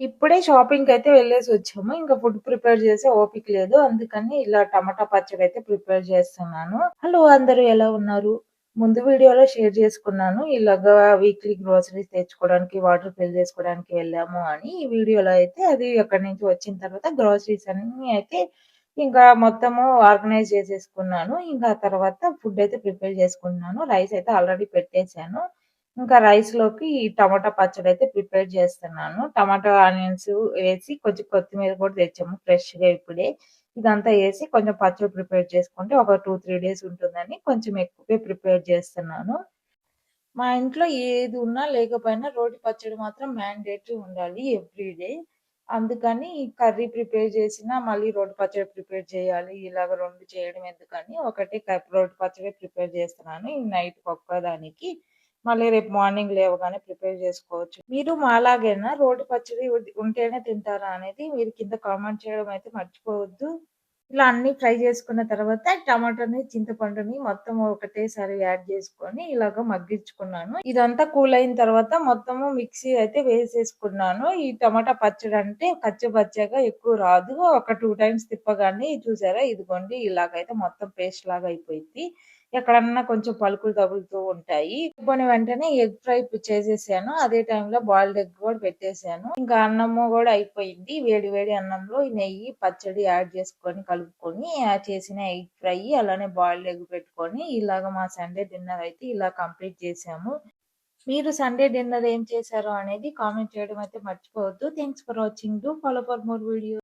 ఇప్పుడే షాపింగ్‌కైతే వెళ్ళేసొచ్చాము. ఇంక food prepare చేసే ఓపిక లేదు. అందుకని ఇలా టమాటా పచ్చడైతే ప్రిపేర్ చేస్తున్నాను. హలో! అందరూ ఎలా ఉన్నారు? ముందు వీడియోలో షేర్ చేసుకున్నాను. ఇలాగా వీక్లీ గ్రోసరీస్ తెచ్చుకోవడానికి, వాటర్ ఫిల్ చేసుకోవడానికి వెళ్ళాము అని. ఈ వీడియోలో అయితే అది అక్కడి నుంచి వచ్చిన తర్వాత గ్రోసరీస్ అన్నీ అయితే ఇంకా మొత్తము ఆర్గనైజ్ చేసేసుకున్నాను. ఇంకా ఆ తర్వాత ఫుడ్ అయితే ప్రిపేర్ చేసుకుంటున్నాను. రైస్ అయితే ఆల్రెడీ పెట్టేసాను. ఇంకా రైస్‌లోకి ఈ టమాటా పచ్చడైతే ప్రిపేర్ చేస్తున్నాను. టమాటా, ఆనియన్స్ వేసి కొంచెం కొత్తిమీర కూడా తెచ్చాము ఫ్రెష్‌గా ఇప్పుడే. ఇదంతా ఏసి కొంచెం పచ్చడి ప్రిపేర్ చేసుకుంటే ఒక 2, 3 డేస్ ఉంటుందని కొంచెం ఎక్కువే ప్రిపేర్ చేస్తున్నాను. మా ఇంట్లో ఏది ఉన్నా లేకపోయినా రోటి పచ్చడి మాత్రం మ్యాండేటరీ ఉండాలి ఎవ్రీ డే. అందుకని కర్రీ ప్రిపేర్ చేసినా మళ్ళీ రోటి పచ్చడి ప్రిపేర్ చేయాలి. ఇలాగ 2 చేయడం ఎందుకని ఒకటే రోటి పచ్చడి ప్రిపేర్ చేస్తున్నాను. ఈ నైట్‌కి ఒక్కదానికి. మళ్ళీ రేపు మార్నింగ్ లేవగానే ప్రిపేర్ చేసుకోవచ్చు. మీరు మాలాగేనా రోటి పచ్చడి ఉంటేనే తింటారా అనేది మీరు కింద కామెంట్ చేయడం అయితే మర్చిపోవద్దు. ఇలా అన్నీ ఫ్రై చేసుకున్న తర్వాత టమాటాని, చింతపండుని మొత్తం ఒకటేసారి యాడ్ చేసుకొని ఇలాగ మగ్గించుకున్నాను. ఇదంతా కూల్ అయిన తర్వాత మొత్తము మిక్సీ అయితే వేసేసుకున్నాను. ఈ టమాటా పచ్చడి అంటే కచ్చపచ్చగా ఎక్కువ రాదు. ఒక 2 టైమ్స్ తిప్పగానే చూసారా ఇదిగోండి ఇలాగైతే మొత్తం పేస్ట్ లాగా అయిపోయిద్ది. ఎక్కడన్నా కొంచెం పలుకులు తగులుతూ ఉంటాయి. పోనీ వెంటనే ఎగ్ ఫ్రై చేసేసాను. అదే టైంలో బాయిల్డ్ ఎగ్ కూడా పెట్టేసాను. ఇంకా అన్నము కూడా అయిపోయింది. వేడి వేడి అన్నంలో ఈ నెయ్యి, పచ్చడి యాడ్ చేసుకొని కలుపుకొని చేసిన ఎగ్ ఫ్రై అలానే బాయిల్డ్ ఎగ్ పెట్టుకొని ఇలాగ మా సండే డిన్నర్ అయితే ఇలా కంప్లీట్ చేసాము. మీరు సండే డిన్నర్ ఏం చేశారో అనేది కామెంట్ చేయడం అయితే మర్చిపోవద్దు. Thanks for watching. Do follow for more videos.